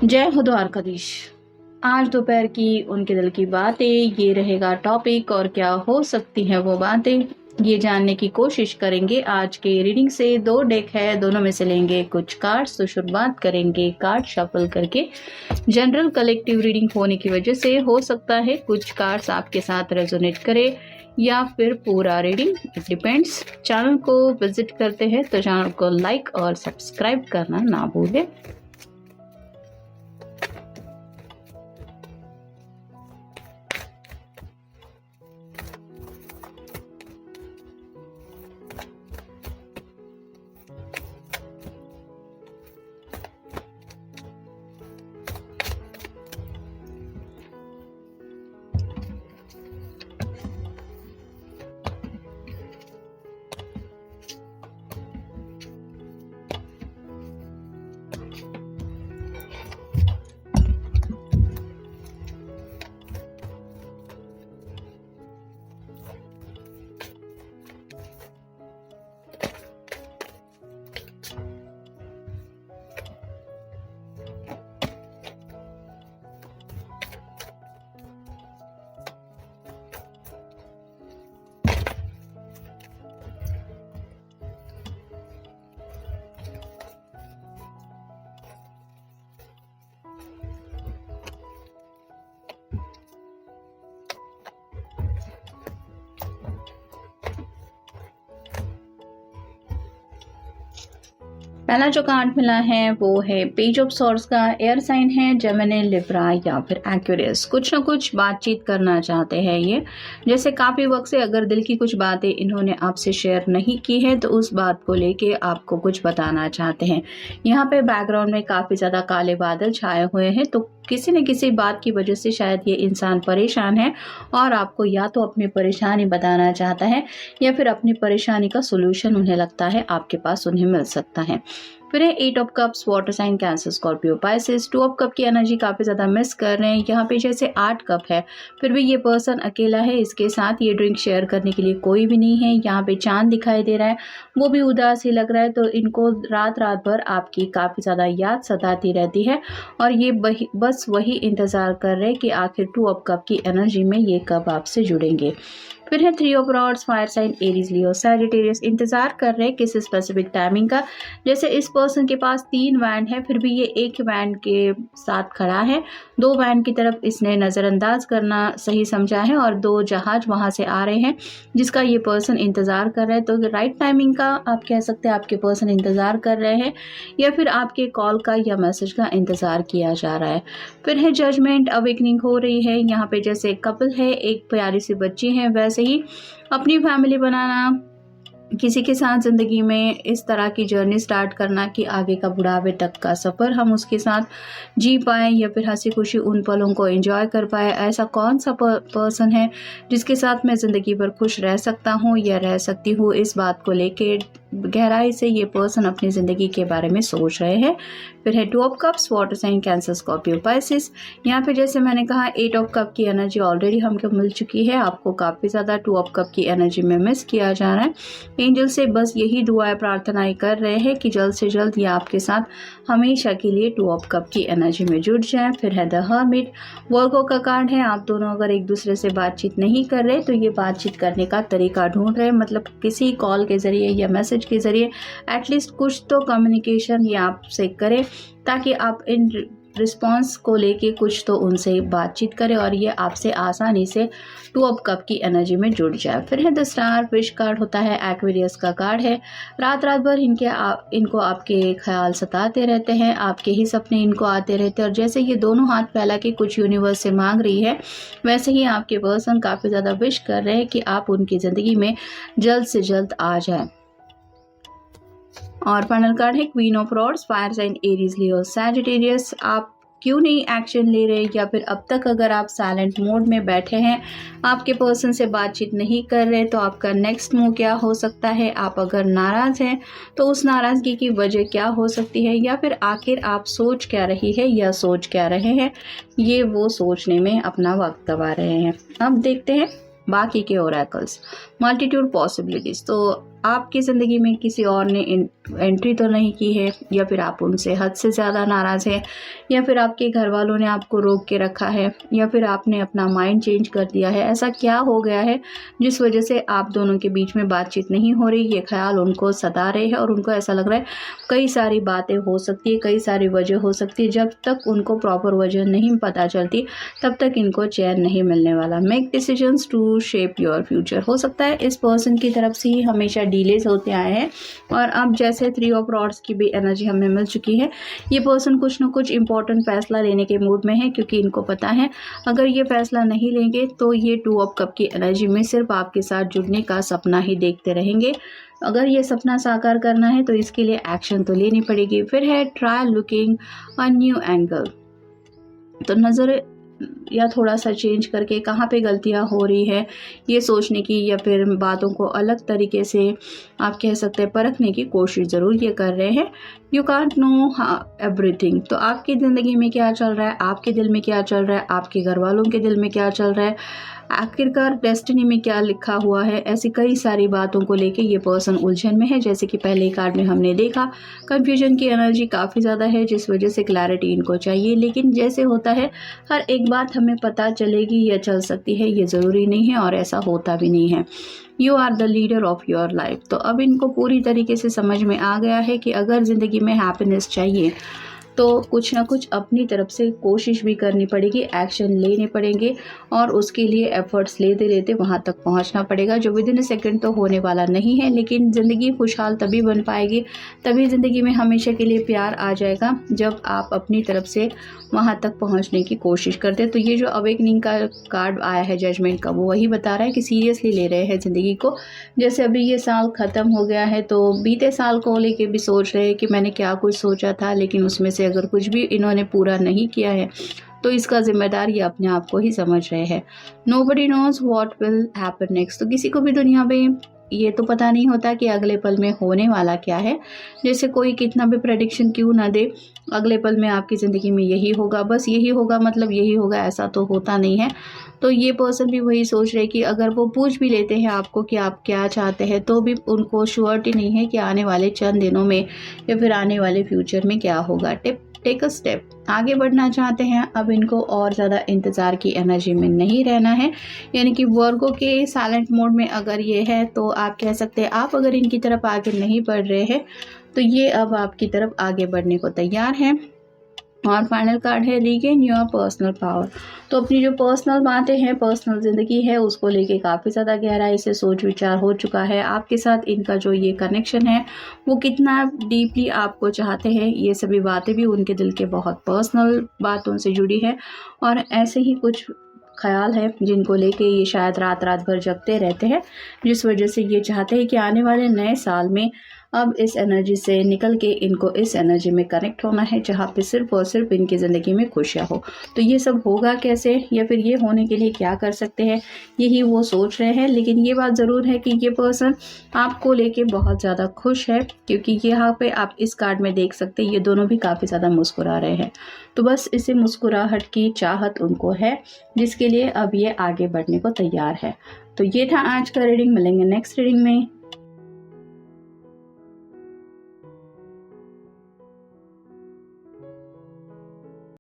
जय हो द्वारकाधीश। आज दोपहर की उनके दिल की बातें, ये रहेगा टॉपिक। और क्या हो सकती है वो बातें, ये जानने की कोशिश करेंगे। आज के रीडिंग से 2 डेक है, दोनों में से लेंगे कुछ कार्ड्स। तो शुरुआत करेंगे कार्ड शफल करके। जनरल कलेक्टिव रीडिंग होने की वजह से हो सकता है कुछ कार्ड्स आपके साथ रेजोनेट करे या फिर पूरा रीडिंग, इट डिपेंड्स। चैनल को विजिट करते हैं तो चैनल को लाइक और सब्सक्राइब करना ना भूलें। पहला जो कार्ड मिला है वो है पेज ऑफ सॉर्ड्स का। एयर साइन है, जेमिनी, लिब्रा या फिर एक्वेरियस। कुछ ना कुछ बातचीत करना चाहते हैं ये। जैसे काफ़ी वक्त से अगर दिल की कुछ बातें इन्होंने आपसे शेयर नहीं की है तो उस बात को लेके आपको कुछ बताना चाहते हैं। यहाँ पे बैकग्राउंड में काफ़ी ज़्यादा काले बादल छाए हुए हैं, तो किसी न किसी बात की वजह से शायद ये इंसान परेशान है और आपको या तो अपनी परेशानी बताना चाहता है या फिर अपनी परेशानी का सोल्यूशन उन्हें लगता है आपके पास उन्हें मिल सकता है। फिर है 8 of cups, water sign, Cancer, Scorpio, Pisces. 2 of cup की एनर्जी काफ़ी ज़्यादा मिस कर रहे हैं। यहाँ पे जैसे 8 कप है, फिर भी ये पर्सन अकेला है, इसके साथ ये ड्रिंक शेयर करने के लिए कोई भी नहीं है। यहाँ पे चांद दिखाई दे रहा है, वो भी उदास ही लग रहा है, तो इनको रात रात भर आपकी काफ़ी ज़्यादा याद सताती रहती है और ये बस वही इंतज़ार कर रहे हैं कि आखिर 2 ऑफ कप की एनर्जी में ये कब आपसे जुड़ेंगे। फिर है 3 of rods, fire sign, Aries, Leo, Sagittarius. इंतजार कर रहे हैं किसी स्पेसिफिक टाइमिंग का। जैसे इस पर्सन के पास 3 बैंड है, फिर भी ये एक बैंड के साथ खड़ा है। 2 बैंड की तरफ इसने नज़रअंदाज करना सही समझा है और 2 जहाज वहां से आ रहे हैं जिसका ये पर्सन इंतज़ार कर रहे हैं। तो राइट टाइमिंग का आप कह सकते हैं आपके पर्सन इंतज़ार कर रहे हैं या फिर आपके कॉल का या मैसेज का इंतज़ार किया जा रहा है। फिर है जजमेंट, अवेकनिंग हो रही है। यहाँ पे जैसे कपल है, एक प्यारी सी बच्ची है, वैसे ही अपनी फैमिली बनाना, किसी के साथ ज़िंदगी में इस तरह की जर्नी स्टार्ट करना कि आगे का बुढ़ापे तक का सफ़र हम उसके साथ जी पाएँ या फिर हंसी खुशी उन पलों को एंजॉय कर पाए। ऐसा कौन सा पर्सन है जिसके साथ मैं ज़िंदगी भर खुश रह सकता हूँ या रह सकती हूँ, इस बात को लेके गहराई से ये पर्सन अपनी ज़िंदगी के बारे में सोच रहे हैं। फिर है 2 of cups, water sign, Cancer, Scorpio, Pisces. यहाँ पे जैसे मैंने कहा 8 ऑफ कप की एनर्जी ऑलरेडी हमको मिल चुकी है, आपको काफ़ी ज़्यादा 2 ऑफ कप की एनर्जी में मिस किया जा रहा है। एंजल से बस यही दुआएं प्रार्थनाएं कर रहे हैं कि जल्द से जल्द ये आपके साथ हमेशा के लिए 2 ऑफ कप की एनर्जी में जुड़ जाए। फिर है द हर्मिट, वर्गो का कार्ड है। आप दोनों अगर एक दूसरे से बातचीत नहीं कर रहे तो ये बातचीत करने का तरीका ढूंढ रहे हैं, मतलब किसी कॉल के ज़रिए या मैसेज के ज़रिए एटलीस्ट कुछ तो कम्युनिकेशन ये आपसे करें ताकि आप इन रिस्पॉन्स को लेके कुछ तो उनसे बातचीत करें और ये आपसे आसानी से 2 ऑफ कप की एनर्जी में जुड़ जाए। फिर है द स्टार, विश कार्ड होता है, एक्वेरियस का कार्ड है। रात रात भर इनको आपके ख्याल सताते रहते हैं, आपके ही सपने इनको आते रहते हैं और जैसे ये दोनों हाथ फैला के कुछ यूनिवर्स से मांग रही है, वैसे ही आपके पर्सन काफ़ी ज़्यादा विश कर रहे हैं कि आप उनकी ज़िंदगी में जल्द से जल्द आ जाएं। और फाइनल कार्ड है queen of rods, fire sign, Aries, Leo, Sagittarius. आप क्यों नहीं एक्शन ले रहे या फिर अब तक अगर आप साइलेंट मोड में बैठे हैं, आपके पर्सन से बातचीत नहीं कर रहे, तो आपका नेक्स्ट मूव क्या हो सकता है। आप अगर नाराज़ हैं तो उस नाराज़गी की वजह क्या हो सकती है या फिर आखिर आप सोच क्या रही है या सोच क्या रहे हैं, ये वो सोचने में अपना वक्त गवा रहे हैं। अब देखते हैं बाकी के ओरेकल्स, मल्टीट्यूड पॉसिबिलिटीज़। तो आपकी ज़िंदगी में किसी और ने एंट्री तो नहीं की है, या फिर आप उनसे हद से ज़्यादा नाराज़ हैं, या फिर आपके घर वालों ने आपको रोक के रखा है, या फिर आपने अपना माइंड चेंज कर दिया है। ऐसा क्या हो गया है जिस वजह से आप दोनों के बीच में बातचीत नहीं हो रही। ये ख्याल उनको सता रहे हैं और उनको ऐसा लग रहा है कई सारी बातें हो सकती है, कई सारी वजह हो सकती है। जब तक उनको प्रॉपर वजह नहीं पता चलती तब तक इनको चैन नहीं मिलने वाला। Make decisions to shape your future. हो सकता है इस पर्सन की तरफ से ही हमेशा डिलेज होते आए हैं, और अब जैसे 3 ऑफ रॉड्स की भी एनर्जी हमें मिल चुकी है, ये पर्सन कुछ ना कुछ इंपॉर्टेंट फैसला लेने के मूड में है, क्योंकि इनको पता है अगर ये फैसला नहीं लेंगे तो ये 2 ऑफ कप की एनर्जी में सिर्फ आपके साथ जुड़ने का सपना ही देखते रहेंगे। अगर ये सपना साकार करना है तो इसके लिए एक्शन तो लेनी पड़ेगी। फिर है try looking a new angle. तो नज़र या थोड़ा सा चेंज करके कहाँ पे गलतियाँ हो रही है ये सोचने की, या फिर बातों को अलग तरीके से आप कह सकते हैं परखने की कोशिश ज़रूर ये कर रहे हैं। You can't know everything. तो आपकी ज़िंदगी में क्या चल रहा है, आपके दिल में क्या चल रहा है, आपके घर वालों के दिल में क्या चल रहा है, आखिरकार डेस्टिनी में क्या लिखा हुआ है, ऐसी कई सारी बातों को लेके ये पर्सन उलझन में है। जैसे कि पहले कार्ड में हमने देखा कंफ्यूजन की एनर्जी काफ़ी ज़्यादा है, जिस वजह से क्लैरिटी इनको चाहिए। लेकिन जैसे होता है हर एक बात हमें पता चलेगी या चल सकती है, ये ज़रूरी नहीं है और ऐसा होता भी नहीं है। You are the leader of your life. तो अब इनको पूरी तरीके से समझ में आ गया है कि अगर ज़िंदगी में हैप्पीनेस चाहिए तो कुछ ना कुछ अपनी तरफ से कोशिश भी करनी पड़ेगी, एक्शन लेने पड़ेंगे, और उसके लिए एफर्ट्स लेते लेते वहाँ तक पहुँचना पड़ेगा, जो विद इन अ सेकेंड तो होने वाला नहीं है। लेकिन ज़िंदगी खुशहाल तभी बन पाएगी, तभी ज़िंदगी में हमेशा के लिए प्यार आ जाएगा, जब आप अपनी तरफ से वहाँ तक पहुँचने की कोशिश करते हैं। तो ये जो अवेकनिंग का कार्ड आया है जजमेंट का, वो वही बता रहा है कि सीरियसली ले रहे हैं ज़िंदगी को। जैसे अभी ये साल ख़त्म हो गया है तो बीते साल को लेके भी सोच रहे हैं कि मैंने क्या कुछ सोचा था, लेकिन उसमें से अगर कुछ भी इन्होंने पूरा नहीं किया है तो इसका जिम्मेदार ये अपने आप को ही समझ रहे हैं। Nobody knows what will happen next. तो किसी को भी दुनिया में ये तो पता नहीं होता कि अगले पल में होने वाला क्या है। जैसे कोई कितना भी प्रेडिक्शन क्यों ना दे, अगले पल में आपकी ज़िंदगी में यही होगा, बस यही होगा, मतलब यही होगा, ऐसा तो होता नहीं है। तो ये पर्सन भी वही सोच रहे कि अगर वो पूछ भी लेते हैं आपको कि आप क्या चाहते हैं, तो भी उनको श्योरिटी नहीं है कि आने वाले चंद दिनों में या फिर आने वाले फ्यूचर में क्या होगा। Take a step. आगे बढ़ना चाहते हैं, अब इनको और ज़्यादा इंतज़ार की एनर्जी में नहीं रहना है। यानी कि वर्गो के साइलेंट मोड में अगर ये है तो आप कह सकते हैं आप अगर इनकी तरफ आगे नहीं बढ़ रहे हैं तो ये अब आपकी तरफ आगे बढ़ने को तैयार हैं। और फाइनल कार्ड है रीगेन योर पर्सनल पावर। तो अपनी जो पर्सनल बातें हैं, पर्सनल ज़िंदगी है, उसको लेके काफ़ी ज़्यादा गहराई से सोच विचार हो चुका है। आपके साथ इनका जो ये कनेक्शन है वो कितना डीपली आपको चाहते हैं, ये सभी बातें भी उनके दिल के बहुत पर्सनल बातों से जुड़ी है। और ऐसे ही कुछ ख्याल है जिनको लेके ये शायद रात रात भर जगते रहते हैं, जिस वजह से ये चाहते हैं कि आने वाले नए साल में अब इस एनर्जी से निकल के इनको इस एनर्जी में कनेक्ट होना है, जहाँ पे सिर्फ और सिर्फ इनकी ज़िंदगी में खुशियाँ हो। तो ये सब होगा कैसे, या फिर ये होने के लिए क्या कर सकते हैं, यही वो सोच रहे हैं। लेकिन ये बात ज़रूर है कि ये पर्सन आपको लेके बहुत ज़्यादा खुश है, क्योंकि यहाँ पे आप इस कार्ड में देख सकते हैं ये दोनों भी काफ़ी ज़्यादा मुस्कुरा रहे हैं। तो बस इसी मुस्कुराहट की चाहत उनको है, जिसके लिए अब ये आगे बढ़ने को तैयार है। तो ये था आज का रीडिंग। मिलेंगे नेक्स्ट रीडिंग में।